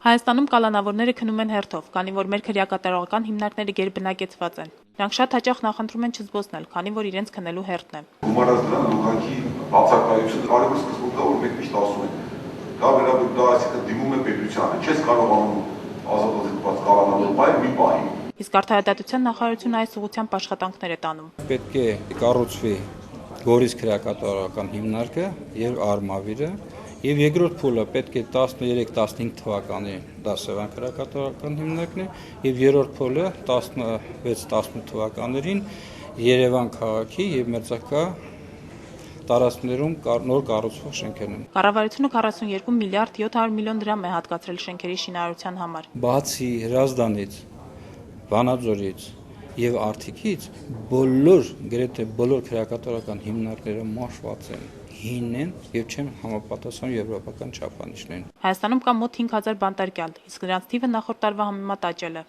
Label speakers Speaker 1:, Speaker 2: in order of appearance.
Speaker 1: Հայաստանում կալանավորները քնում են հերթով, քանի որ մեր քրեակատարողական հիմնարկները գերբնակեցված են։ Նրանք շատ հաճախ նախընտրում են չզբոսնել, քանի որ իրենց քնելու հերթն է։
Speaker 2: Գումարած դրան ուղղակի բացակայությունը կարևոր սկզբունքն է, որ մենք միշտ ասում ենք, դա այսինքն դիմում է պետությանը, չես կարող անում ազատազրկված կալանավոր բայ մի պահի։
Speaker 1: Իսկ Արդարադատության նախարարությունը այս ուղղությամբ աշխատանքներ է տանում։
Speaker 3: Պետք է կառուցվի Գորիս քրեակատարողական հիմնարկը եւ Արմավիրը, եւ երկրորդ փուլը պետք է 13-15 թվականի դասավան քրեակատարողական հիմնարկն է, եւ երրորդ փուլը 16-18 թվականներին Երևան քաղաքի եւ մերձակա տարածքներում նոր կառուցվող շենքերն են։
Speaker 1: Կառավարությունը 42 միլիարդ 700 միլիոն դրամ է հատկացրել շենքերի շինարարության համար։
Speaker 3: Բացի Հրազդանից, Վանաձորից եւ Արթիկից գրեթե բոլոր քրեակատարողական հիմնարկները մաշված են, հին են եւ չեն համապատասխանում եվրոպական չափանիշներին։
Speaker 1: Հայաստանում կա մոտ 5000 բանտարկյալ, իսկ նրանց թիվը նախորդ տարվա համեմատ աճել է։